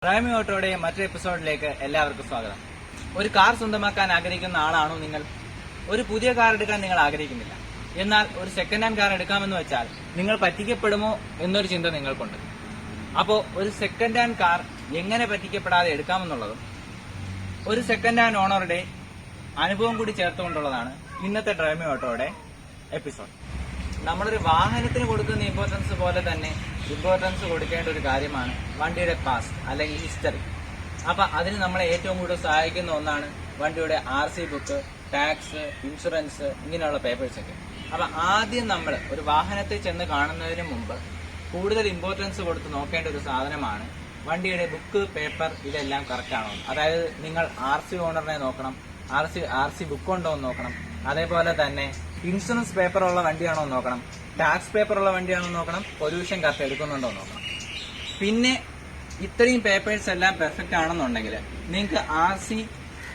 പ്രൈമി ഓട്ടോയുടെ മറ്റൊരു എപ്പിസോഡിലേക്ക് എല്ലാവർക്കും സ്വാഗതം. ഒരു കാർ സ്വന്തമാക്കാൻ ആഗ്രഹിക്കുന്ന ആളാണോ നിങ്ങൾ? ഒരു പുതിയ കാർ എടുക്കാൻ നിങ്ങൾ ആഗ്രഹിക്കുന്നില്ല, എന്നാൽ ഒരു സെക്കൻഡ് ഹാൻഡ് കാർ എടുക്കാമെന്ന് വെച്ചാൽ നിങ്ങൾ പറ്റിക്കപ്പെടുമോ എന്നൊരു ചിന്ത നിങ്ങൾക്കുണ്ട്. അപ്പോൾ ഒരു സെക്കൻഡ് ഹാൻഡ് കാർ എങ്ങനെ പറ്റിക്കപ്പെടാതെ എടുക്കാമെന്നുള്ളതും ഒരു സെക്കൻഡ് ഹാൻഡ് ഓണറുടെ അനുഭവം കൂടി ചേർത്തുകൊണ്ടുള്ളതാണ് ഇന്നത്തെ പ്രൈമി ഓട്ടോയുടെ എപ്പിസോഡ്. നമ്മളൊരു വാഹനത്തിന് കൊടുക്കുന്ന ഇമ്പോർട്ടൻസ് പോലെ തന്നെ ഇമ്പോർട്ടൻസ് കൊടുക്കേണ്ട ഒരു കാര്യമാണ് വണ്ടിയുടെ പാസ്റ്റ് അല്ലെങ്കിൽ ഹിസ്റ്ററി. അപ്പൊ അതിന് നമ്മളെ ഏറ്റവും കൂടുതൽ സഹായിക്കുന്ന ഒന്നാണ് വണ്ടിയുടെ RC ബുക്ക്, ടാക്സ്, ഇൻഷുറൻസ്, ഇങ്ങനെയുള്ള പേപ്പേഴ്സ് ഒക്കെ. അപ്പൊ ആദ്യം നമ്മൾ ഒരു വാഹനത്തെ ചെന്ന് കാണുന്നതിന് മുമ്പ് കൂടുതൽ ഇമ്പോർട്ടൻസ് കൊടുത്ത് നോക്കേണ്ട ഒരു സാധനമാണ് വണ്ടിയുടെ ബുക്ക്, പേപ്പർ ഇതെല്ലാം കറക്റ്റ് ആണോ. അതായത് നിങ്ങൾ RC ഓണറിനെ നോക്കണം, RC ബുക്ക് ഉണ്ടോ എന്ന് നോക്കണം, അതേപോലെ തന്നെ ഇൻഷുറൻസ് പേപ്പർ ഉള്ള വണ്ടിയാണോ എന്ന് നോക്കണം, ടാക്സ് പേപ്പർ ഉള്ള വണ്ടിയാണോ എന്ന് നോക്കണം, പൊല്യൂഷൻ കത്ത് എടുക്കുന്നുണ്ടോ എന്ന് നോക്കണം. പിന്നെ ഇത്രയും പേപ്പേഴ്സ് എല്ലാം പെർഫെക്റ്റ് ആണെന്നുണ്ടെങ്കിൽ നിങ്ങൾക്ക് RC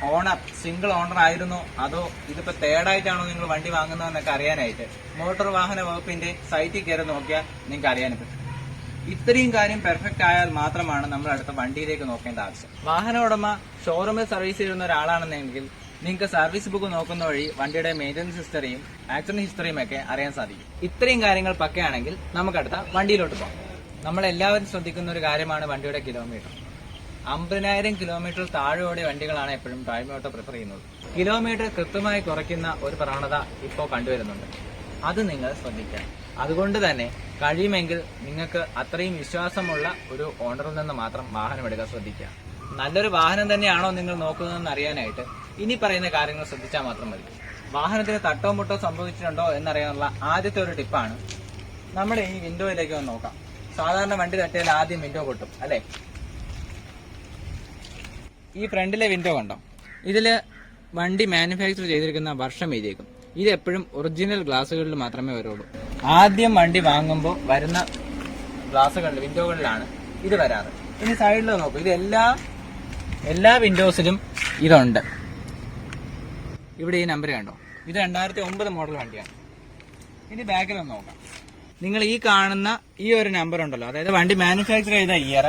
ഓണർ സിംഗിൾ ഓണർ ആയിരുന്നോ അതോ ഇതിപ്പോ തേർഡായിട്ടാണോ നിങ്ങൾ വണ്ടി വാങ്ങുന്നതെന്നൊക്കെ അറിയാനായിട്ട് മോട്ടോർ വാഹന വകുപ്പിന്റെ സൈറ്റിൽ കയറി നോക്കിയാൽ നിങ്ങൾക്ക് അറിയാൻ പറ്റും. ഇത്രയും കാര്യം പെർഫെക്റ്റ് ആയാൽ മാത്രമാണ് നമ്മൾ അടുത്ത വണ്ടിയിലേക്ക് നോക്കേണ്ട ആവശ്യം. വാഹന ഉടമ ഷോറൂമിൽ സർവീസ് ചെയ്യുന്ന ഒരാളാണെന്നെങ്കിൽ നിങ്ങൾക്ക് സർവീസ് ബുക്ക് നോക്കുന്ന വഴി വണ്ടിയുടെ മെയിൻ്റനൻസ് ഹിസ്റ്ററിയും ആക്സിഡന്റ് ഹിസ്റ്ററിയും ഒക്കെ അറിയാൻ സാധിക്കും. ഇത്രയും കാര്യങ്ങൾ പക്കയാണെങ്കിൽ നമുക്കടുത്ത വണ്ടിയിലോട്ട് പോകാം. നമ്മളെല്ലാവരും ശ്രദ്ധിക്കുന്ന ഒരു കാര്യമാണ് വണ്ടിയുടെ കിലോമീറ്റർ. 50,000 കിലോമീറ്റർ താഴെയോടെ വണ്ടികളാണ് എപ്പോഴും പ്രൈമി ഓട്ടോ പ്രിഫർ ചെയ്യുന്നത്. കിലോമീറ്റർ കൃത്യമായി കുറയ്ക്കുന്ന ഒരു പ്രവണത ഇപ്പോൾ കണ്ടുവരുന്നുണ്ട്. അത് നിങ്ങൾ ശ്രദ്ധിക്കുക. അതുകൊണ്ട് തന്നെ കഴിയുമെങ്കിൽ നിങ്ങൾക്ക് അത്രയും വിശ്വാസമുള്ള ഒരു ഓണറിൽ നിന്ന് മാത്രം വാഹനം എടുക്കാൻ ശ്രദ്ധിക്കുക. നല്ലൊരു വാഹനം തന്നെയാണോ നിങ്ങൾ നോക്കുന്നതെന്ന് അറിയാനായിട്ട് ഇനി പറയുന്ന കാര്യങ്ങൾ ശ്രദ്ധിച്ചാൽ മാത്രം മതി. വാഹനത്തിന് തട്ടോ മുട്ടോ സംഭവിച്ചിട്ടുണ്ടോ എന്നറിയാനുള്ള ആദ്യത്തെ ഒരു ടിപ്പാണ് നമ്മുടെ ഈ വിൻഡോയിലേക്ക് ഒന്ന് നോക്കാം. സാധാരണ വണ്ടി തട്ടിയാൽ ആദ്യം വിൻഡോ പൊട്ടും അല്ലെ. ഈ ഫ്രണ്ടിലെ വിൻഡോ കണ്ടോ, ഇതില് വണ്ടി മാനുഫാക്ചർ ചെയ്തിരിക്കുന്ന വർഷം എഴുതിയേക്കും. ഇത് എപ്പോഴും ഒറിജിനൽ ഗ്ലാസുകളിൽ മാത്രമേ വരുള്ളൂ. ആദ്യം വണ്ടി വാങ്ങുമ്പോൾ വരുന്ന ഗ്ലാസുകളിൽ വിൻഡോകളിലാണ് ഇത് വരാറ്. ഇനി സൈഡിൽ നോക്കൂ, ഇത് എല്ലാ വിൻഡോസിലും ഇതുണ്ട്. ഇവിടെ ഈ നമ്പർ കണ്ടോ, ഇത് 2009 മോഡൽ വണ്ടിയാണ്. ഇനി ബാക്കിലൊന്ന് നോക്കാം. നിങ്ങൾ ഈ കാണുന്ന ഈ ഒരു നമ്പർ ഉണ്ടല്ലോ, അതായത് വണ്ടി മാനുഫാക്ചർ ചെയ്ത ഇയർ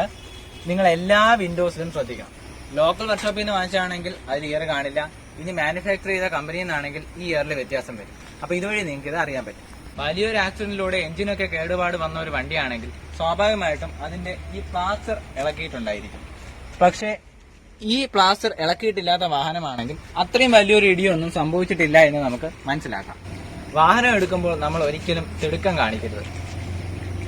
നിങ്ങൾ എല്ലാ വിൻഡോസിലും ശ്രദ്ധിക്കണം. ലോക്കൽ വർക്ക്ഷോപ്പിൽ നിന്ന് വാങ്ങിച്ചാണെങ്കിൽ അതിൽ ഇയർ കാണില്ല. ഇനി മാനുഫാക്ചർ ചെയ്ത കമ്പനിയിൽ നിന്നാണെങ്കിൽ ഈ ഇയറിൽ വ്യത്യാസം വരും. അപ്പൊ ഇതുവഴി നിങ്ങൾക്ക് ഇത് അറിയാൻ പറ്റും. വലിയൊരു ആക്സിഡന്റിലൂടെ എഞ്ചിനൊക്കെ കേടുപാട് വന്ന ഒരു വണ്ടിയാണെങ്കിൽ സ്വാഭാവികമായിട്ടും അതിന്റെ ഈ പ്ലാസ്റ്റർ ഇളക്കിയിട്ടുണ്ടായിരിക്കും. പക്ഷെ ഈ പ്ലാസ്റ്റർ ഇളക്കിയിട്ടില്ലാത്ത വാഹനമാണെങ്കിൽ അത്രയും വലിയൊരു ഇടിയൊന്നും സംഭവിച്ചിട്ടില്ല എന്ന് നമുക്ക് മനസ്സിലാക്കാം. വാഹനം എടുക്കുമ്പോൾ നമ്മൾ ഒരിക്കലും തിടുക്കം കാണിക്കരുത്.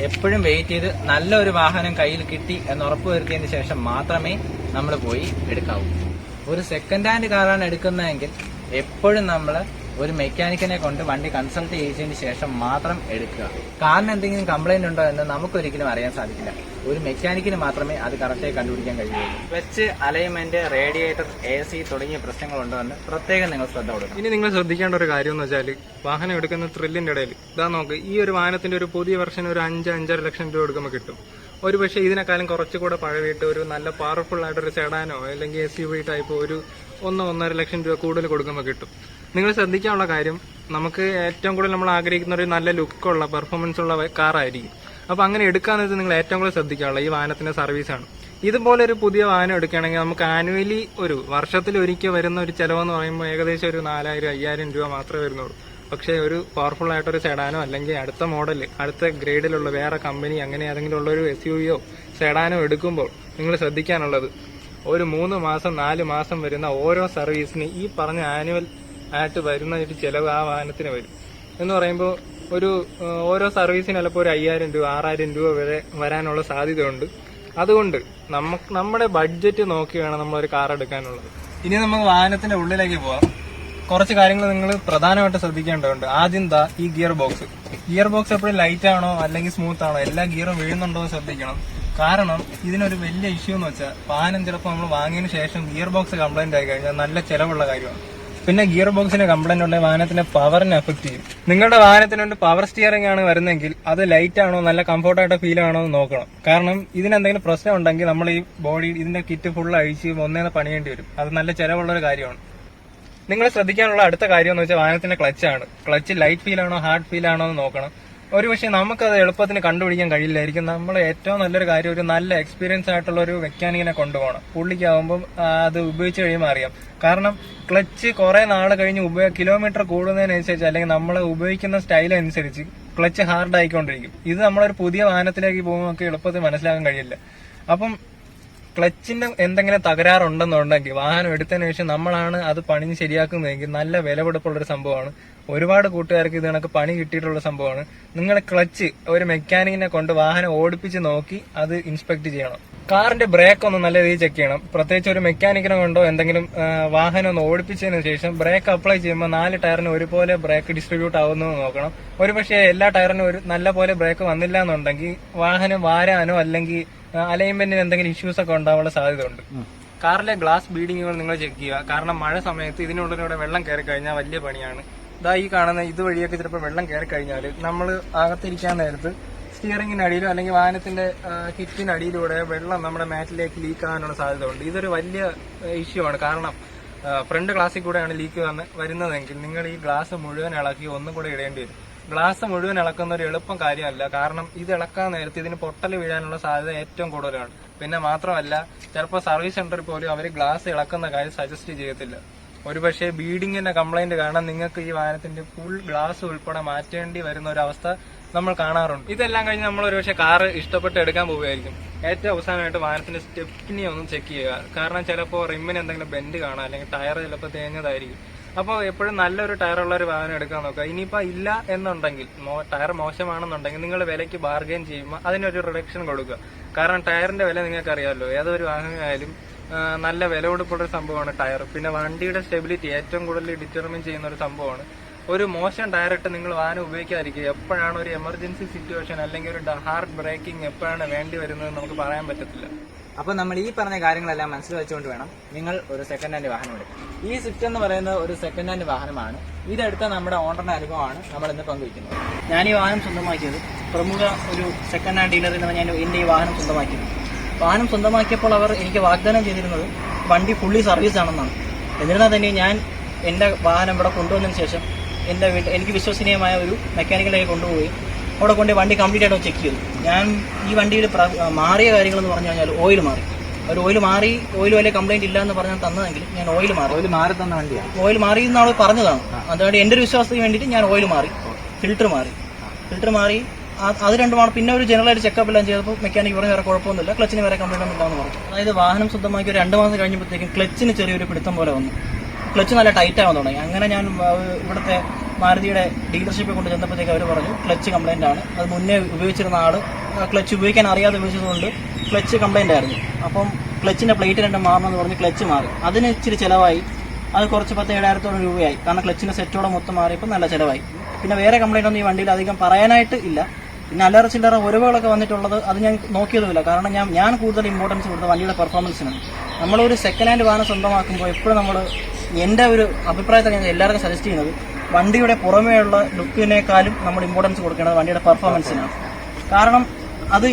എപ്പോഴും വെയിറ്റ് ചെയ്ത് നല്ലൊരു വാഹനം കയ്യിൽ കിട്ടി എന്ന് ഉറപ്പുവരുത്തിയതിന് ശേഷം മാത്രമേ നമ്മൾ പോയി എടുക്കാവൂ. ഒരു സെക്കൻഡ് ഹാൻഡ് കാറാണ് എടുക്കുന്നതെങ്കിൽ എപ്പോഴും നമ്മൾ ഒരു മെക്കാനിക്കിനെ കൊണ്ട് വണ്ടി കൺസൾട്ട് ചെയ്തതിന് ശേഷം മാത്രം എടുക്കുക. കാറിന് എന്തെങ്കിലും കംപ്ലൈന്റ് ഉണ്ടോ എന്ന് നമുക്കൊരിക്കലും അറിയാൻ സാധിക്കില്ല. ഒരു മെക്കാനിക്കിന് മാത്രമേ അത് കറക്റ്റായി കണ്ടുപിടിക്കാൻ കഴിയുള്ളൂ. ക്ലച്ച്, അലൈൻമെന്റ്, റേഡിയേറ്റർ, AC തുടങ്ങിയ പ്രശ്നങ്ങളുണ്ടോ എന്ന് പ്രത്യേകം നിങ്ങൾ ശ്രദ്ധ കൊടുക്കണം. ഇനി നിങ്ങൾ ശ്രദ്ധിക്കേണ്ട ഒരു കാര്യം എന്ന് വെച്ചാൽ വാഹനം എടുക്കുന്ന ത്രില്ലിന്റെ ഇടയിൽ ഇതാ നോക്ക്, ഈ ഒരു വാഹനത്തിന്റെ ഒരു പുതിയ വെർഷൻ ഒരു 5-5.5 ലക്ഷം രൂപ എടുക്കുമ്പോൾ കിട്ടും. ഒരു പക്ഷേ ഇതിനെക്കാളും കുറച്ചുകൂടെ പഴവിട്ട് ഒരു നല്ല പവർഫുൾ ആയിട്ടൊരു സെഡാനോ അല്ലെങ്കിൽ SUV ടൈപ്പ് ഒരു 1-1.5 ലക്ഷം രൂപ കൂടുതൽ കൊടുക്കുമ്പോൾ കിട്ടും. നിങ്ങൾ ശ്രദ്ധിക്കാനുള്ള കാര്യം, നമുക്ക് ഏറ്റവും കൂടുതൽ നമ്മൾ ആഗ്രഹിക്കുന്ന ഒരു നല്ല ലുക്കുള്ള പെർഫോമൻസ് ഉള്ള കാറായിരിക്കും. അപ്പൊ അങ്ങനെ എടുക്കാന്നത് നിങ്ങൾ ഏറ്റവും കൂടുതൽ ശ്രദ്ധിക്കാനുള്ള ഈ വാഹനത്തിന്റെ സർവീസാണ്. ഇതുപോലെ ഒരു പുതിയ വാഹനം എടുക്കുകയാണെങ്കിൽ നമുക്ക് ആനുവലി ഒരു വർഷത്തിൽ ഒരിക്കൽ വരുന്ന ഒരു ചെലവെന്ന് പറയുമ്പോൾ ഏകദേശം ഒരു 4,000-5,000 രൂപ മാത്രമേ വരുന്നുള്ളൂ. പക്ഷേ ഒരു പവർഫുൾ ആയിട്ടൊരു സെഡാനോ അല്ലെങ്കിൽ അടുത്ത മോഡൽ, അടുത്ത ഗ്രേഡിലുള്ള വേറെ കമ്പനി അങ്ങനെ ഏതെങ്കിലും ഉള്ള ഒരു SUV-യോ സെഡാനോ എടുക്കുമ്പോൾ നിങ്ങൾ ശ്രദ്ധിക്കാനുള്ളത്, ഒരു 3 മാസം 4 മാസം വരുന്ന ഓരോ സർവീസിന് ഈ പറഞ്ഞ ആനുവൽ ആയിട്ട് വരുന്ന ഒരു ചെലവ് ആ വാഹനത്തിന് വരും. എന്ന് പറയുമ്പോൾ ഒരു ഓരോ സർവീസിന് ചിലപ്പോൾ ഒരു 5,000 രൂപ 6,000 രൂപ വരെ വരാനുള്ള സാധ്യതയുണ്ട്. അതുകൊണ്ട് നമ്മുടെ ബഡ്ജറ്റ് നോക്കി വേണം നമ്മളൊരു കാർ എടുക്കാനുള്ളത്. ഇനി നമുക്ക് വാഹനത്തിന്റെ ഉള്ളിലേക്ക് പോവാം. കുറച്ച് കാര്യങ്ങൾ നിങ്ങൾ പ്രധാനമായിട്ട് ശ്രദ്ധിക്കേണ്ടതുണ്ട്. ആദ്യം ഈ ഗിയർ ബോക്സ് എപ്പോഴും ലൈറ്റ് ആണോ അല്ലെങ്കിൽ സ്മൂത്ത് ആണോ, എല്ലാ ഗിയറും വീഴുന്നുണ്ടോ എന്ന് ശ്രദ്ധിക്കണം. കാരണം ഇതിനൊരു വലിയ ഇഷ്യൂ എന്ന് വെച്ചാൽ വാഹനം ചിലപ്പോൾ നമ്മൾ വാങ്ങിയതിനു ശേഷം ഗിയർ ബോക്സ് കംപ്ലൈന്റ് ആയി കഴിഞ്ഞാൽ നല്ല ചിലവുള്ള കാര്യമാണ്. പിന്നെ ഗിയർ ബോക്സിന് കംപ്ലൈന്റ് ഉണ്ടെങ്കിൽ വാഹനത്തിന്റെ പവറിനെ എഫക്ട് ചെയ്യും. നിങ്ങളുടെ വാഹനത്തിന് പവർ സ്റ്റിയറിംഗ് ആണ് വരുന്നെങ്കിൽ അത് ലൈറ്റ് ആണോ നല്ല കംഫർട്ടായിട്ട് ഫീൽ ആണോ എന്ന് നോക്കണം. കാരണം ഇതിനെന്തെങ്കിലും പ്രശ്നം ഉണ്ടെങ്കിൽ നമ്മൾ ഈ ബോഡി ഇതിന്റെ കിറ്റ് ഫുൾ അഴിച്ച് ഒന്നേന്ന് പണിയേണ്ടി വരും. അത് നല്ല ചിലവുള്ള ഒരു കാര്യമാണ്. നിങ്ങൾ ശ്രദ്ധിക്കാനുള്ള അടുത്ത കാര്യം എന്ന് വെച്ചാൽ വാഹനത്തിന്റെ ക്ലച്ചാണ്. ക്ലച്ച് ലൈറ്റ് ഫീൽ ആണോ ഹാർഡ് ഫീൽ ആണോ എന്ന് നോക്കണം. ഒരുപക്ഷെ നമുക്കത് എളുപ്പത്തിന് കണ്ടുപിടിക്കാൻ കഴിയില്ലായിരിക്കും. നമ്മൾ ഏറ്റവും നല്ലൊരു കാര്യം ഒരു നല്ല എക്സ്പീരിയൻസ് ആയിട്ടുള്ള ഒരു മെക്കാനിക്കിനെ കൊണ്ടുപോകണം. പുള്ളിക്കാവുമ്പോൾ അത് ഉപയോഗിച്ച് കഴിയുമ്പോൾ അറിയാം. കാരണം ക്ലച്ച് കുറെ നാൾ കഴിഞ്ഞ് കിലോമീറ്റർ കൂടുന്നതിനനുസരിച്ച് അല്ലെങ്കിൽ നമ്മൾ ഉപയോഗിക്കുന്ന സ്റ്റൈൽ അനുസരിച്ച് ക്ലച്ച് ഹാർഡ് ആയിക്കൊണ്ടിരിക്കും. ഇത് നമ്മളൊരു പുതിയ വാഹനത്തിലേക്ക് പോകുമ്പോൾ നമുക്ക് എളുപ്പത്തിൽ മനസ്സിലാക്കാൻ കഴിയില്ല. അപ്പം ക്ലച്ചിന്റെ എന്തെങ്കിലും തകരാറുണ്ടെന്നുണ്ടെങ്കിൽ വാഹനം എടുത്തതിന് ശേഷം നമ്മളാണ് അത് പണിഞ്ഞ് ശരിയാക്കുന്നതെങ്കിൽ നല്ല വിലപിടിപ്പുള്ളൊരു സംഭവമാണ്. ഒരുപാട് കൂട്ടുകാർക്ക് ഇത് കണക്ക് പണി കിട്ടിയിട്ടുള്ള സംഭവമാണ്. നിങ്ങൾ ക്ലച്ച് ഒരു മെക്കാനിക്കിനെ കൊണ്ട് വാഹനം ഓടിപ്പിച്ച് നോക്കി അത് ഇൻസ്പെക്ട് ചെയ്യണം. കാറിന്റെ ബ്രേക്ക് ഒന്ന് നല്ല രീതിയിൽ ചെക്ക് ചെയ്യണം. പ്രത്യേകിച്ച് ഒരു മെക്കാനിക്കിനെ കൊണ്ടോ എന്തെങ്കിലും വാഹനം ഒന്ന് ഓടിപ്പിച്ചതിന് ശേഷം ബ്രേക്ക് അപ്ലൈ ചെയ്യുമ്പോൾ 4 ടയറിന് ഒരുപോലെ ബ്രേക്ക് ഡിസ്ട്രിബ്യൂട്ട് ആവുന്നത് നോക്കണം. ഒരുപക്ഷെ എല്ലാ ടയറിനും ഒരു നല്ല പോലെ ബ്രേക്ക് വന്നില്ല എന്നുണ്ടെങ്കിൽ വാഹനം വാരാനോ അല്ലെങ്കിൽ അലൈൻമെന്റിന് എന്തെങ്കിലും ഇഷ്യൂസ് ഒക്കെ ഉണ്ടാവാനുള്ള സാധ്യതയുണ്ട്. കാറിലെ ഗ്ലാസ് ബീഡിങ്ങുകൾ നിങ്ങൾ ചെക്ക് ചെയ്യുക. കാരണം മഴ സമയത്ത് ഇതിനുള്ളിലൂടെ വെള്ളം കയറി കഴിഞ്ഞാൽ വലിയ പണിയാണ്. ഇതാ ഈ കാണുന്ന ഇതുവഴിയൊക്കെ ചിലപ്പോൾ വെള്ളം കയറി കഴിഞ്ഞാൽ നമ്മൾ അകത്തിരിക്കാൻ നേരത്ത് സ്റ്റിയറിംഗിനടിയിലോ അല്ലെങ്കിൽ വാഹനത്തിന്റെ ഹിറ്റിനടിയിലൂടെ വെള്ളം നമ്മുടെ മാറ്റിലേക്ക് ലീക്ക് ആകാനുള്ള സാധ്യത ഉണ്ട്. ഇതൊരു വലിയ ഇഷ്യൂ ആണ്. കാരണം ഫ്രണ്ട് ഗ്ലാസ്സിൽ കൂടെയാണ് ലീക്ക് വരുന്നതെങ്കിൽ നിങ്ങൾ ഈ ഗ്ലാസ് മുഴുവൻ ഇളക്കി ഒന്നും കൂടെ ഇടേണ്ടി വരും. ഗ്ലാസ് മുഴുവൻ ഇളക്കുന്ന ഒരു എളുപ്പം കാര്യമല്ല. കാരണം ഇത് ഇളക്കാൻ നേരത്തെ ഇതിന് പൊട്ടൽ വീഴാനുള്ള സാധ്യത ഏറ്റവും കൂടുതലാണ്. പിന്നെ മാത്രമല്ല ചിലപ്പോൾ സർവീസ് സെന്ററിൽ പോലും അവർ ഗ്ലാസ് ഇളക്കുന്ന കാര്യം സജസ്റ്റ് ചെയ്യത്തില്ല. ഒരുപക്ഷെ ബീഡിങ്ങിന്റെ കംപ്ലൈന്റ് കാരണം നിങ്ങൾക്ക് ഈ വാഹനത്തിന്റെ ഫുൾ ഗ്ലാസ് ഉൾപ്പെടെ മാറ്റേണ്ടി വരുന്ന ഒരു അവസ്ഥ നമ്മൾ കാണാറുണ്ട്. ഇതെല്ലാം കഴിഞ്ഞ് നമ്മൾ ഒരുപക്ഷെ കാറ് ഇഷ്ടപ്പെട്ട് എടുക്കാൻ പോവുകയായിരിക്കും. ഏറ്റവും അവസാനമായിട്ട് വാഹനത്തിന്റെ സ്റ്റെപ്പിനെ ഒന്ന് ചെക്ക് ചെയ്യുക. കാരണം ചിലപ്പോൾ റിമ്മിന് എന്തെങ്കിലും ബെൻഡ് കാണാം, അല്ലെങ്കിൽ ടയർ ചിലപ്പോൾ തേഞ്ഞതായിരിക്കും. അപ്പോൾ എപ്പോഴും നല്ലൊരു ടയറുള്ള ഒരു വാഹനം എടുക്കാൻ നോക്കുക. ഇനിയിപ്പോൾ ഇല്ല എന്നുണ്ടെങ്കിൽ ടയർ മോശമാണെന്നുണ്ടെങ്കിൽ നിങ്ങൾ വിലയ്ക്ക് ബാർഗെയിൻ ചെയ്യുമ്പോൾ അതിനൊരു റിഡക്ഷൻ കൊടുക്കുക. കാരണം ടയറിന്റെ വില നിങ്ങൾക്ക് അറിയാമല്ലോ. ഏതൊരു വാഹനമായാലും നല്ല വില കൊടുപ്പുള്ളൊരു സംഭവമാണ് ടയർ. പിന്നെ വണ്ടിയുടെ സ്റ്റെബിലിറ്റി ഏറ്റവും കൂടുതൽ ഡിറ്റർമിൻ ചെയ്യുന്ന ഒരു സംഭവമാണ്. ഒരു മോശം ടയർ ഇട്ട് നിങ്ങൾ വാഹനം ഉപയോഗിക്കാതിരിക്കുക. എപ്പോഴാണ് ഒരു എമർജൻസി സിറ്റുവേഷൻ അല്ലെങ്കിൽ ഒരു ഹാർഡ് ബ്രേക്കിംഗ് എപ്പോഴാണ് വേണ്ടി വരുന്നത് നമുക്ക് പറയാൻ പറ്റത്തില്ല. അപ്പൊ നമ്മൾ ഈ പറഞ്ഞ കാര്യങ്ങളെല്ലാം മനസ്സിൽ വെച്ചുകൊണ്ട് വേണം നിങ്ങൾ ഒരു സെക്കൻഡ് ഹാൻഡ് വാഹനം എടുക്കാൻ. ഈ സ്വിഫ്റ്റ് എന്ന് പറയുന്നത് ഒരു സെക്കൻഡ് ഹാൻഡ് വാഹനമാണ്. ഇതെടുത്ത നമ്മുടെ ഓണറിന്റെ അനുഭവമാണ് നമ്മൾ ഇന്ന് പങ്കുവയ്ക്കുന്നത്. ഞാൻ ഈ വാഹനം സ്വന്തമാക്കിയത് പ്രമുഖ ഒരു സെക്കൻഡ് ഹാൻഡ് ഡീലറിൽ നിന്ന് ഞാൻ എന്റെ ഈ വാഹനം സ്വന്തമാക്കിയത്. വാഹനം സ്വന്തമാക്കിയപ്പോൾ അവർ എനിക്ക് വാഗ്ദാനം ചെയ്തിരുന്നത് വണ്ടി ഫുള്ളി സർവീസ് ആണെന്നാണ്. എന്നിരുന്നാൽ തന്നെ ഞാൻ എന്റെ വാഹനം ഇവിടെ കൊണ്ടുവന്നതിന് ശേഷം എന്റെ എനിക്ക് വിശ്വസനീയമായ ഒരു മെക്കാനിക്കലേക്ക് കൊണ്ടുപോയി അവിടെ കൊണ്ട് വണ്ടി കംപ്ലീറ്റ് ആയിട്ട് ചെക്ക് ചെയ്തു. ഞാൻ ഈ വണ്ടിയിൽ മാറിയ കാര്യങ്ങളെന്ന് പറഞ്ഞു കഴിഞ്ഞാൽ ഓയിൽ മാറി. ഒരു ഓയിൽ വലിയ കംപ്ലൈന്റ് ഇല്ല എന്ന് പറഞ്ഞാൽ തന്നതെങ്കിൽ ഞാൻ ഓയിൽ മാറി തന്ന വണ്ടിയാണ്. ഓയിൽ മാറി എന്നാൾ പറഞ്ഞതാണ്. അതുകൊണ്ട് എന്റെ ഒരു വിശ്വാസത്തിന് വേണ്ടിയിട്ട് ഞാൻ ഓയിൽ മാറി, ഫിൽറ്റർ മാറി അത് രണ്ടുമാണ്. പിന്നെ ഒരു ജനറലായിട്ട് ചെക്കപ്പ് എല്ലാം ചെയ്തപ്പോൾ മെക്കാനിക് പറഞ്ഞ് വേറെ കുഴപ്പമൊന്നുമില്ല, ക്ലച്ചിന് വേറെ കംപ്ലൈന്റ് ഒന്നും ഇല്ലാന്ന് പറഞ്ഞു. അതായത് വാഹനം സ്വന്തമാക്കി ഒരു 2 മാസം കഴിഞ്ഞപ്പോഴത്തേക്കും ക്ലച്ചിന് ചെറിയൊരു പിടുത്തം പോലെ വന്നു. ക്ലച്ച് നല്ല ടൈറ്റ് ആവാൻ തുടങ്ങി. അങ്ങനെ ഞാൻ ഇവിടുത്തെ മാരുതിയുടെ ഡീലർഷിപ്പിൽ കൊണ്ട് ചെന്നപ്പോഴത്തേക്ക് അവർ പറഞ്ഞു ക്ലച്ച് കംപ്ലൈന്റ് ആണ്. അത് മുന്നേ ഉപയോഗിച്ചിരുന്ന ആള് ക്ലച്ച് ഉപയോഗിക്കാൻ അറിയാതെ ഉപയോഗിച്ചതുകൊണ്ട് ക്ലച്ച് കംപ്ലൈന്റ് ആയിരുന്നു. അപ്പം ക്ലച്ചിന്റെ പ്ലേറ്റ് 2 മാറണമെന്ന് പറഞ്ഞ് ക്ലച്ച് മാറി. അതിന് ഇച്ചിരി ചിലവായി. അത് കുറച്ച് 10,000-7,000 രൂപയായി. കാരണം ക്ലച്ചിന്റെ സെറ്റോടെ മൊത്തം മാറിയപ്പോൾ നല്ല ചിലവായി. പിന്നെ വേറെ കംപ്ലൈന്റ് ഒന്നും ഈ വണ്ടിയിൽ അധികം പറയാനായിട്ട് ഇല്ല. പിന്നെ അല്ലറ ചില്ലറ ഒരവുകളൊക്കെ വന്നിട്ടുള്ളത് അത് ഞാൻ നോക്കിയതുമില്ല. കാരണം ഞാൻ കൂടുതൽ ഇമ്പോർട്ടൻസ് കൊടുത്ത വണ്ടിയുടെ പെർഫോമൻസിനാണ്. നമ്മളൊരു സെക്കൻഡ് ഹാൻഡ് വാഹനം സ്വന്തമാക്കുമ്പോൾ എപ്പോഴും നമ്മൾ എന്റെ ഒരു അഭിപ്രായത്തിൽ ഞാൻ എല്ലാവർക്കും സജസ്റ്റ് ചെയ്യുന്നത് വണ്ടിയുടെ പുറമേയുള്ള ലുക്കിനേക്കാളും നമ്മൾ ഇമ്പോർട്ടൻസ് കൊടുക്കേണ്ടത് വണ്ടിയുടെ പെർഫോമൻസിനാണ്. കാരണം അത്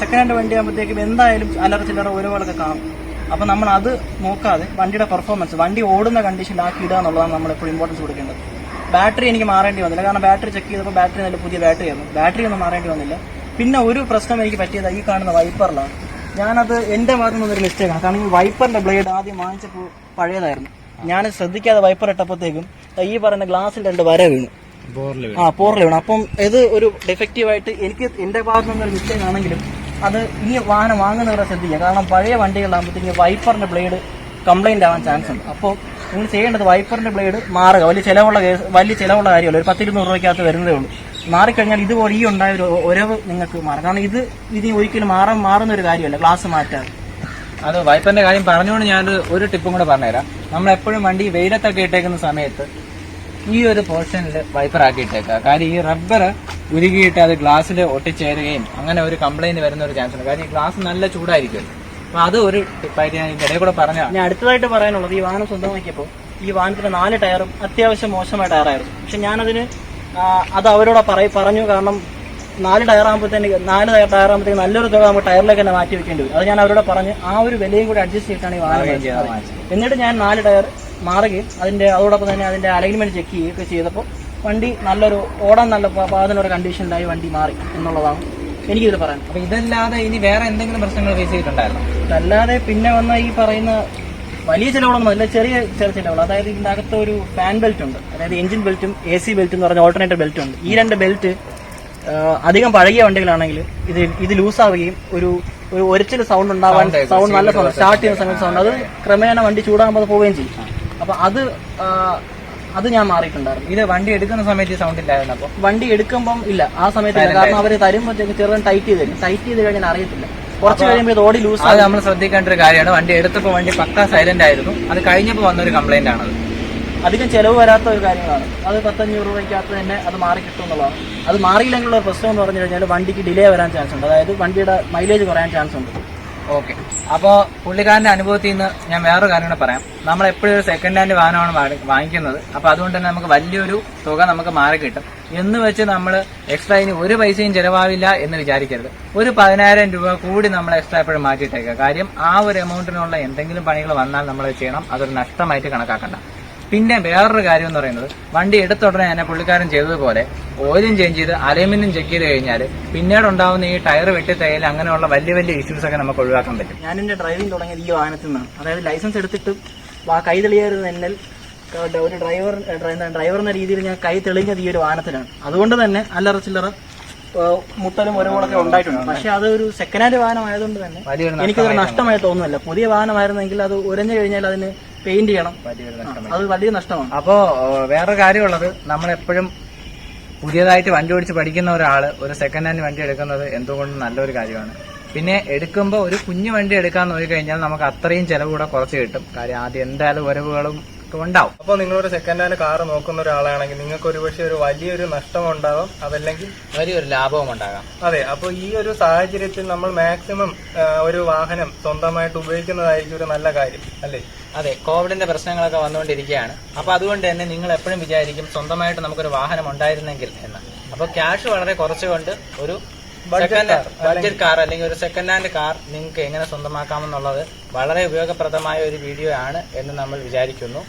സെക്കൻഡ് ഹാൻഡ് വണ്ടി ആകുമ്പോഴത്തേക്കും എന്തായാലും അല്ലറ ചില്ലറ ഒരവുകളൊക്കെ കാണും. അപ്പൊ നമ്മൾ അത് നോക്കാതെ വണ്ടിയുടെ പെർഫോമൻസ്, വണ്ടി ഓടുന്ന കണ്ടീഷനിലാക്കി ഇടുക എന്നുള്ളതാണ് നമ്മൾ എപ്പോഴും ഇമ്പോർട്ടൻസ് കൊടുക്കേണ്ടത്. ബാറ്ററി എനിക്ക് മാറേണ്ടി വന്നില്ല. കാരണം ബാറ്ററി ചെക്ക് ചെയ്തപ്പോൾ ബാറ്ററി നല്ല പുതിയ ബാറ്ററി ആയിരുന്നു. ബാറ്ററി ഒന്നും മാറേണ്ടി വന്നില്ല. പിന്നെ ഒരു പ്രശ്നം എനിക്ക് പറ്റിയത് ഈ കാണുന്ന വൈപ്പറിലാണ്. ഞാനത് എന്റെ ഭാഗത്തു നിന്നൊരു മിസ്റ്റേക്കാണ്. കാരണം ഈ വൈപ്പറിന്റെ ബ്ലേഡ് ആദ്യം വാങ്ങിച്ചപ്പോൾ പഴയതായിരുന്നു. ഞാൻ ശ്രദ്ധിക്കാതെ വൈപ്പർ ഇട്ടപ്പോഴത്തേക്കും ഈ പറയുന്ന ഗ്ലാസിൽ 2 വര വീണു, പോറിൽ വീണു. അപ്പം ഇത് ഒരു ഡിഫക്റ്റീവായിട്ട് എനിക്ക് എന്റെ ഭാഗത്തു നിന്നൊരു മിസ്റ്റേക്ക് ആണെങ്കിലും അത് ഈ വാഹനം വാങ്ങുന്നവരെ ശ്രദ്ധിക്കുക. കാരണം പഴയ വണ്ടികളാകുമ്പോഴത്തേക്ക് വൈപ്പറിന്റെ ബ്ലേഡ് കംപ്ലൈന്റ് ആവാൻ ചാൻസ് ഉണ്ട്. അപ്പോൾ നിങ്ങൾ ചെയ്യേണ്ടത് വൈപ്പറിന്റെ ബ്ലേഡ് മാറുക. വലിയ ചിലവുള്ള കാര്യമല്ല. ഒരു 10-200 രൂപയ്ക്കകത്ത് വരുന്നതേ ഉള്ളൂ. മാറിക്കഴിഞ്ഞാൽ ഇതുപോലെ ഈ ഉണ്ടായ ഒരു ഒരവ് നിങ്ങൾക്ക് മാറും. കാരണം ഇത് ഒരിക്കലും മാറുന്ന ഒരു കാര്യമല്ല ഗ്ലാസ് മാറ്റാതെ. അത് വൈപ്പറിന്റെ കാര്യം പറഞ്ഞുകൊണ്ട് ഞാൻ ഒരു ടിപ്പും കൂടെ പറഞ്ഞുതരാം. നമ്മളെപ്പോഴും വണ്ടി വെയിലത്തൊക്കെ ഇട്ടേക്കുന്ന സമയത്ത് ഈ ഒരു പോർഷനിൽ വൈപ്പർ ആക്കി ഇട്ടേക്കുക. കാര്യം ഈ റബ്ബർ ഉരുകിയിട്ട് അത് ഗ്ലാസ്സിൽ ഒട്ടിച്ചേരുകയും അങ്ങനെ ഒരു കംപ്ലൈന്റ് വരുന്ന ഒരു ചാൻസ് ഉണ്ട്. കാര്യം ഈ ഗ്ലാസ് നല്ല ചൂടായിരിക്കുമല്ലോ. അപ്പൊ അത് ഒരു ടിപ്പായിട്ട് ഞാൻ ഇതിന്റെ ഇടയിൽ കൂടെ പറഞ്ഞതാണ്. ഞാൻ അടുത്തതായിട്ട് പറയാനുള്ളത് ഈ വാഹനം സ്വന്തമാക്കിയപ്പോൾ ഈ വാഹനത്തിന്റെ 4 ടയറും അത്യാവശ്യം മോശമായ ടയറായിരുന്നു. പക്ഷെ ഞാനതിന് അത് അവരോട് പറഞ്ഞു. കാരണം 4 ടയറാകുമ്പോഴത്തേക്ക് നല്ലൊരു തുക നമുക്ക് ടയറിലേക്ക് തന്നെ മാറ്റി വെക്കേണ്ടി വരും. അത് ഞാൻ അവരോട് പറഞ്ഞ് ആ ഒരു വിലയും കൂടി അഡ്ജസ്റ്റ് ചെയ്തിട്ടാണ് ഈ വാഹനം. എന്നിട്ട് ഞാൻ 4 ടയർ മാറുകയും അതോടൊപ്പം തന്നെ അതിന്റെ അലൈൻമെന്റ് ചെക്ക് ചെയ്യുകയൊക്കെ ചെയ്തപ്പോൾ വണ്ടി നല്ലൊരു ഓടാൻ നല്ല പാതിനൊരു കണ്ടീഷനിലായി വണ്ടി മാറി എന്നുള്ളതാണ് എനിക്കിതിൽ പറയാൻ. അപ്പൊ ഇതല്ലാതെ ഇനി വേറെ എന്തെങ്കിലും പ്രശ്നങ്ങൾ ഫേസ് ചെയ്തിട്ടുണ്ടായിരുന്നു? അതല്ലാതെ പിന്നെ വന്ന ഈ പറയുന്ന വലിയ ചിലവുകളൊന്നും അല്ല, ചെറിയ ചിലവുകൾ. അതായത് ഇതിന്റെ അകത്ത് ഒരു ഫാൻ ബെൽറ്റ് ഉണ്ട്, അതായത് എഞ്ചിൻ ബെൽറ്റും AC ബെൽറ്റ് എന്ന് പറഞ്ഞ ഓൾട്ടർനേറ്റർ ബെൽറ്റ് ഉണ്ട്. ഈ 2 ബെൽറ്റ് അധികം പഴകിയ വണ്ടികളാണെങ്കിൽ ഇത് ലൂസാവുകയും ഒരു ഒരച്ചിൽ സൗണ്ട് ഉണ്ടാവാൻ, സൗണ്ട് നല്ല സൗണ്ട് സ്റ്റാർട്ട് ചെയ്യുന്ന സമയത്ത് സൗണ്ട്, അത് ക്രമേണ വണ്ടി ചൂടാകുമ്പോൾ അത് പോവുകയും ചെയ്യും. അപ്പൊ അത് ഞാൻ മാറിയിട്ടുണ്ടായിരുന്നു. ഇത് വണ്ടി എടുക്കുന്ന സമയത്ത് ഈ സൗണ്ട് ഇല്ലായിരുന്നു? അപ്പോൾ വണ്ടി എടുക്കുമ്പം ഇല്ല, ആ സമയത്ത് ഇല്ല. കാരണം അവര് തരുമ്പോഴത്തേക്ക് ചെറുതായി ടൈറ്റ് ചെയ്ത് കഴിഞ്ഞാൽ അറിയത്തില്ല. കുറച്ച് കഴിയുമ്പോൾ ഇത് ഓടി ലൂസ്. അത് നമ്മൾ ശ്രദ്ധിക്കേണ്ട ഒരു കാര്യമാണ്. വണ്ടി എടുത്തപ്പോൾ വണ്ടി പക്കാ സൈലന്റ് ആയിരുന്നു, അത് കഴിഞ്ഞപ്പോൾ വന്നൊരു കംപ്ലൈന്റ് ആണത്. അധികം ചെലവ് വരാത്ത ഒരു കാര്യങ്ങളാണ് അത്. 1,500 രൂപയ്ക്കകത്ത് തന്നെ അത് മാറി കിട്ടും എന്നുള്ളതാണ്. അത് മാറിയില്ലെങ്കിലുള്ള പ്രശ്നം എന്ന് പറഞ്ഞു കഴിഞ്ഞാൽ വണ്ടിക്ക് ഡിലേ വരാൻ ചാൻസ് ഉണ്ട്, അതായത് വണ്ടിയുടെ മൈലേജ് കുറയാൻ ചാൻസ് ഉണ്ട്. ഓക്കെ, അപ്പോൾ പുള്ളിക്കാരന്റെ അനുഭവത്തിൽ നിന്ന് ഞാൻ വേറൊരു കാര്യം കൂടെ പറയാം. നമ്മൾ എപ്പോഴും ഒരു സെക്കൻഡ് ഹാൻഡ് വാഹനമാണ് വാങ്ങിക്കുന്നത്. അപ്പോൾ അതുകൊണ്ട് തന്നെ നമുക്ക് വലിയൊരു തുക നമുക്ക് മാറി കിട്ടും എന്ന് വെച്ച് നമ്മൾ എക്സ്ട്രാ ഇനി ഒരു പൈസയും ചിലവാവില്ല എന്ന് വിചാരിക്കരുത്. ഒരു 10,000 രൂപ കൂടി നമ്മൾ എക്സ്ട്രാ എപ്പോഴും മാറ്റിയിട്ടേക്കുക. കാര്യം ആ ഒരു എമൗണ്ടിനുള്ള എന്തെങ്കിലും പണികൾ വന്നാൽ നമ്മൾ ചെയ്യണം, അതൊരു നഷ്ടമായിട്ട് കണക്കാക്കണ്ട. പിന്നെ വേറൊരു കാര്യം എന്ന് പറയുന്നത്, വണ്ടി എടുത്തുടനെ തന്നെ പുള്ളിക്കാരൻ ചെയ്തതുപോലെ ഓയിലും ചേഞ്ച് ചെയ്ത് അലൂമിനിയം ചെക്ക് ചെയ്ത് കഴിഞ്ഞാൽ പിന്നീട് ഉണ്ടാവുന്ന ഈ ടയർ വെട്ടിത്തയ്യൽ അങ്ങനെയുള്ള വലിയ വലിയ ഇഷ്യൂസ് ഒക്കെ നമുക്ക് ഒഴിവാക്കാൻ പറ്റും. ഞാൻ എന്റെ ഡ്രൈവിംഗ് തുടങ്ങിയത് ഈ വാഹനത്തിൽ നിന്നാണ്. അതായത് ലൈസൻസ് എടുത്തിട്ട് കൈ തെളിയായിരുന്നു എന്നിൽ ഒരു ഡ്രൈവർ എന്ന രീതിയിൽ ഞാൻ കൈ തെളിഞ്ഞത് ഈ ഒരു വാഹനത്തിലാണ്. അതുകൊണ്ട് തന്നെ അല്ലറ ചില്ലറ മുട്ടലും ഒരവുകളൊക്കെ ഉണ്ടായിട്ടുണ്ട്. പക്ഷെ അത് ഒരു സെക്കൻഡ് ഹാൻഡ് വാഹനം ആയതുകൊണ്ട് തന്നെ എനിക്കതൊരു നഷ്ടമായി തോന്നുന്നില്ല. പുതിയ വാഹനമായിരുന്നെങ്കിൽ അത് ഉരഞ്ഞു കഴിഞ്ഞാൽ അതിന് പെയിന്റ് ചെയ്യണം, അത് വലിയ നഷ്ടമാണ്. അപ്പോ വേറെ കാര്യമുള്ളത്, നമ്മളെപ്പോഴും പുതിയതായിട്ട് വണ്ടി ഓടിച്ച് പഠിക്കുന്ന ഒരാള് ഒരു സെക്കൻഡ് ഹാൻഡ് വണ്ടി എടുക്കുന്നത് എന്തുകൊണ്ടും നല്ലൊരു കാര്യമാണ്. പിന്നെ എടുക്കുമ്പോൾ ഒരു കുഞ്ഞു വണ്ടി എടുക്കാൻ നോക്കി കഴിഞ്ഞാൽ നമുക്ക് അത്രയും ചെലവ് കൂടെ കുറച്ച് കിട്ടും. കാര്യം ആദ്യം എന്തായാലും വരവുകളും ഉണ്ടാവും. അപ്പോൾ നിങ്ങളൊരു സെക്കൻഡ് ഹാൻഡ് കാർ നോക്കുന്ന ഒരാളാണെങ്കിൽ നിങ്ങൾക്ക് ഒരുപക്ഷെ ഒരു വലിയൊരു നഷ്ടം ഉണ്ടാവാം, അതല്ലെങ്കിൽ വലിയൊരു ലാഭവും ഉണ്ടാകാം. അതെ, അപ്പോൾ ഈ ഒരു സാഹചര്യത്തിൽ നമ്മൾ മാക്സിമം ഒരു വാഹനം സ്വന്തമായിട്ട് ഉപയോഗിക്കുന്നതായിരിക്കും ഒരു നല്ല കാര്യം, അല്ലേ? അതെ, കോവിഡിന്റെ പ്രശ്നങ്ങളൊക്കെ വന്നുകൊണ്ടിരിക്കുകയാണ്. അപ്പൊ അതുകൊണ്ട് തന്നെ നിങ്ങൾ എപ്പോഴും വിചാരിക്കും സ്വന്തമായിട്ട് നമുക്കൊരു വാഹനം ഉണ്ടായിരുന്നെങ്കിൽ എന്ന്. അപ്പൊ ക്യാഷ് വളരെ കുറച്ചുകൊണ്ട് ഒരു ബഡ്ജറ്റ് കാർ അല്ലെങ്കിൽ ഒരു സെക്കൻഡ് ഹാൻഡ് കാർ നിങ്ങൾക്ക് എങ്ങനെ സ്വന്തമാക്കാമെന്നുള്ളത് വളരെ ഉപയോഗപ്രദമായ ഒരു വീഡിയോ ആണ് എന്ന് നമ്മൾ വിചാരിക്കുന്നു.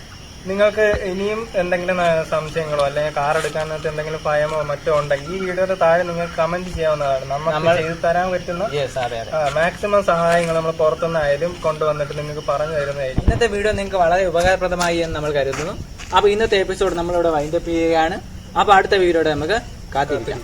നിങ്ങൾക്ക് ഇനിയും എന്തെങ്കിലും സംശയങ്ങളോ അല്ലെങ്കിൽ കാർ എടുക്കാനകത്ത് എന്തെങ്കിലും ഭയമോ മറ്റോ ഉണ്ടെങ്കിൽ ഈ വീഡിയോയുടെ താഴെ നിങ്ങൾക്ക് കമന്റ് ചെയ്യാവുന്നതാണ്. നമുക്ക് ചെയ്തു തരാൻ പറ്റുന്ന മാക്സിമം സഹായങ്ങൾ നമ്മൾ പുറത്തുനിന്നായാലും കൊണ്ടുവന്നിട്ട് നിങ്ങൾക്ക് പറഞ്ഞു തരുന്നതായിരിക്കും. ഇന്നത്തെ വീഡിയോ നിങ്ങൾക്ക് വളരെ ഉപകാരപ്രദമായി എന്ന് നമ്മൾ കരുതുന്നു. അപ്പൊ ഇന്നത്തെ എപ്പിസോഡ് നമ്മളിവിടെ വൈൻഡപ്പ് ചെയ്യുകയാണ്. അപ്പൊ അടുത്ത വീഡിയോയുടെ നമുക്ക് കാത്തിരിക്കാം.